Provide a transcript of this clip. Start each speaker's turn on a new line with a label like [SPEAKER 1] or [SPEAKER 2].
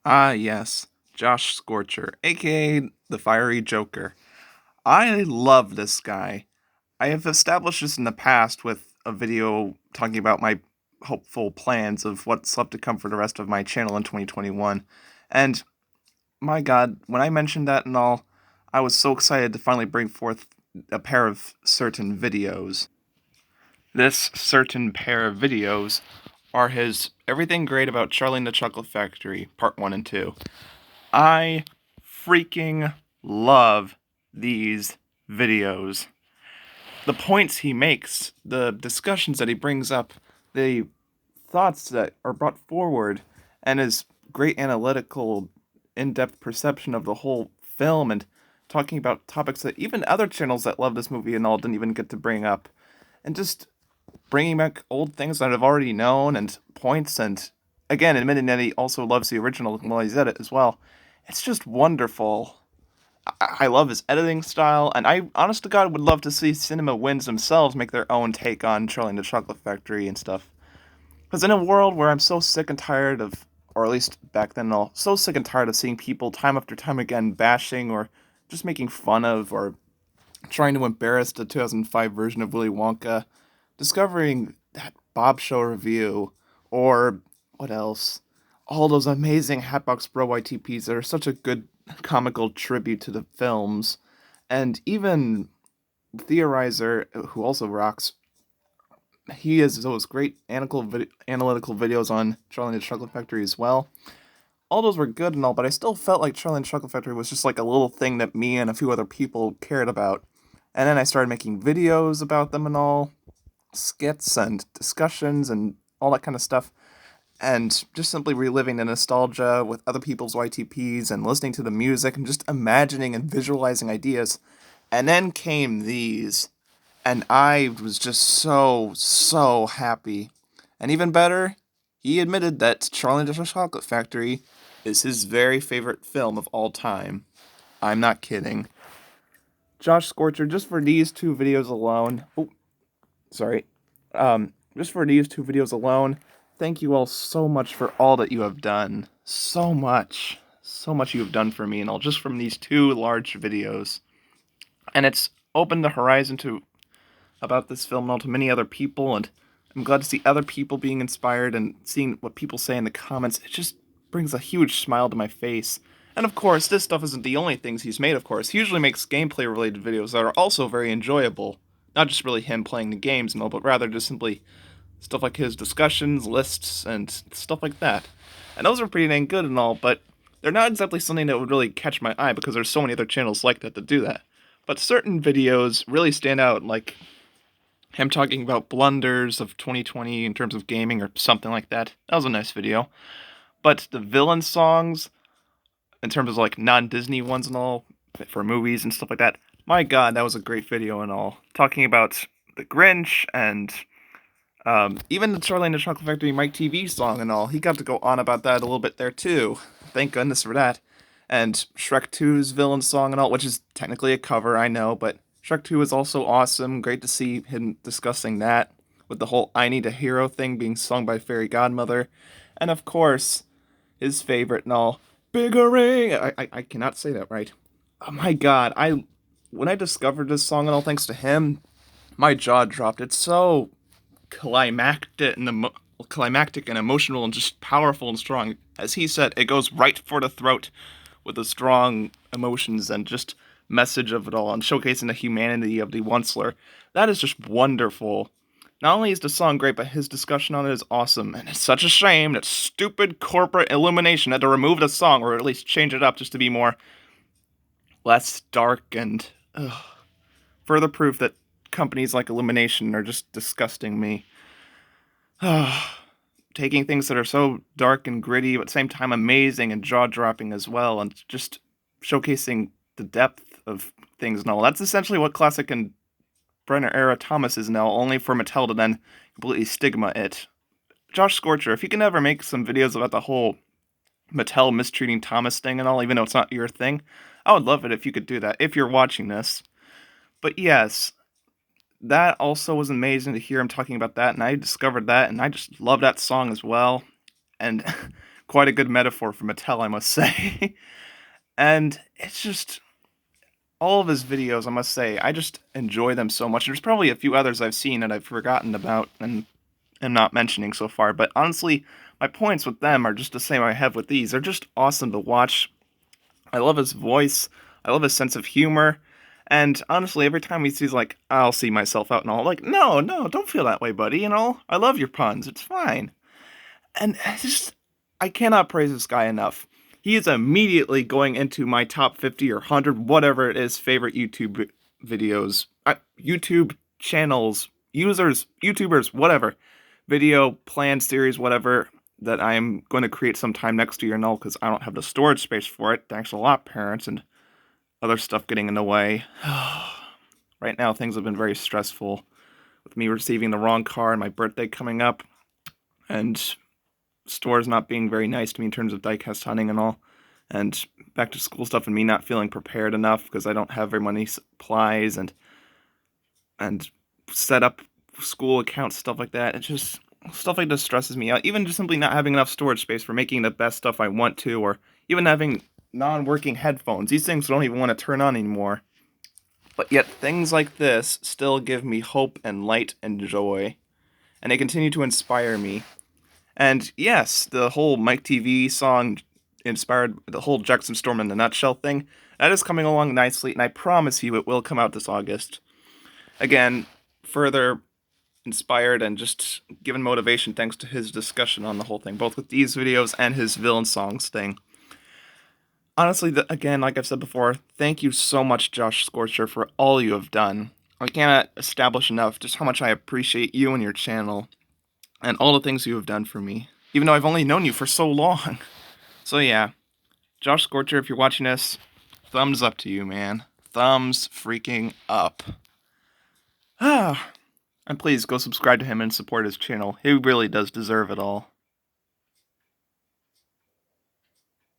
[SPEAKER 1] Ah, yes, Josh Scorcher, aka the Fiery Joker. I love this guy. I have established this in the past with a video talking about my hopeful plans of what's left to come for the rest of my channel in 2021. And my god, when I mentioned that and all, I was so excited to finally bring forth a pair of certain videos. This certain pair of videos are his Everything Great About Charlie and the Chocolate Factory, Part 1 and 2. I freaking love these videos. The points he makes, the discussions that he brings up, the thoughts that are brought forward, and his great analytical, in depth perception of the whole film and talking about topics that even other channels that love this movie and all didn't even get to bring up. And just bringing back old things that I've already known and points, and again, admitting that he also loves the original while he's at it as well. It's just wonderful. I love his editing style, and I, honest to God, would love to see Cinema Wins themselves make their own take on Charlie and the Chocolate Factory and stuff. Because in a world where I'm so sick and tired of, or at least back then, all so sick and tired of seeing people time after time again bashing or just making fun of or trying to embarrass the 2005 version of Willy Wonka, discovering that Bob Show review, or what else? All those amazing Hatbox Bro YTPs that are such a good comical tribute to the films, and even Theorizer, who also rocks, he has those great analytical videos on Charlie and the Chocolate Factory as well. All those were good and all, but I still felt like Charlie and the Chocolate Factory was just like a little thing that me and a few other people cared about. And then I started making videos about them and all, skits and discussions and all that kind of stuff. And just simply reliving the nostalgia with other people's YTPs and listening to the music and just imagining and visualizing ideas. And then came these, and I was just so happy. And even better, he admitted that Charlie and the Chocolate Factory is his very favorite film of all time. I'm not kidding. Josh Scorcher, just for these two videos alone. Oh, sorry. Just for these two videos alone, thank you all so much for all that you have done. So much. So much you have done for me and all, just from these two large videos. And it's opened the horizon to about this film and all to many other people, and I'm glad to see other people being inspired and seeing what people say in the comments. It just brings a huge smile to my face. And of course, this stuff isn't the only things he's made, of course. He usually makes gameplay related videos that are also very enjoyable. Not just really him playing the games and all, but rather just simply stuff like his discussions, lists, and stuff like that. And those are pretty dang good and all, but they're not exactly something that would really catch my eye because there's so many other channels like that do that. But certain videos really stand out, like him talking about blunders of 2020 in terms of gaming or something like that. That was a nice video. But the villain songs, in terms of like non-Disney ones and all, for movies and stuff like that, my god, that was a great video and all. Talking about the Grinch and even the Charlie and the Chocolate Factory Mike TV song and all. He got to go on about that a little bit there too. Thank goodness for that. And Shrek 2's villain song and all, which is technically a cover, I know, but Shrek 2 is also awesome. Great to see him discussing that, with the whole I Need a Hero thing being sung by Fairy Godmother. And of course, his favorite and all, Biggering! I cannot say that right. Oh my god, when I discovered this song and all thanks to him, my jaw dropped. It's so climactic and emotional and just powerful and strong. As he said, it goes right for the throat with the strong emotions and just message of it all and showcasing the humanity of the Onceler. That is just wonderful. Not only is the song great, but his discussion on it is awesome, and it's such a shame that stupid corporate Illumination had to remove the song, or at least change it up just to be less dark and further proof that companies like Illumination are just disgusting me. Taking things that are so dark and gritty, but at the same time amazing and jaw-dropping as well, and just showcasing the depth of things and all. That's essentially what classic and Brenner-era Thomas is now, only for Mattel to then completely stigma it. Josh Scorcher, if you can ever make some videos about the whole Mattel mistreating Thomas thing and all, even though it's not your thing, I would love it if you could do that, if you're watching this. But yes, that also was amazing to hear him talking about that, and I discovered that, and I just love that song as well. And quite a good metaphor for Mattel, I must say. And it's just all of his videos, I must say, I just enjoy them so much. There's probably a few others I've seen that I've forgotten about and am not mentioning so far, but honestly, my points with them are just the same I have with these. They're just awesome to watch. I love his voice. I love his sense of humor. And honestly, every time he sees, like, I'll see myself out and all, like, no, don't feel that way, buddy, I love your puns. It's fine. And it's just, I cannot praise this guy enough. He is immediately going into my top 50 or 100, whatever it is, favorite YouTube videos, YouTube channels, users, YouTubers, whatever, video plan series, whatever, that I'm going to create sometime next year and all, because I don't have the storage space for it. Thanks a lot, parents, and other stuff getting in the way. Right now, things have been very stressful with me receiving the wrong car and my birthday coming up, and stores not being very nice to me in terms of diecast hunting and all, and back to school stuff and me not feeling prepared enough because I don't have very many supplies and set up school accounts, stuff like that. It's just stuff like this stresses me out. Even just simply not having enough storage space for making the best stuff I want to, or even having non-working headphones. These things don't even want to turn on anymore. But yet things like this still give me hope and light and joy, and they continue to inspire me. And yes, the whole Mike TV song inspired the whole Jackson Storm in a Nutshell thing. That is coming along nicely, and I promise you it will come out this August. Again, further inspired and just given motivation thanks to his discussion on the whole thing, both with these videos and his villain songs thing. Honestly, again, like I've said before, thank you so much, Josh Scorcher, for all you have done. I cannot establish enough just how much I appreciate you and your channel, and all the things you have done for me, even though I've only known you for so long. So yeah, Josh Scorcher, if you're watching this, thumbs up to you, man. Thumbs freaking up. And please go subscribe to him and support his channel. He really does deserve it all.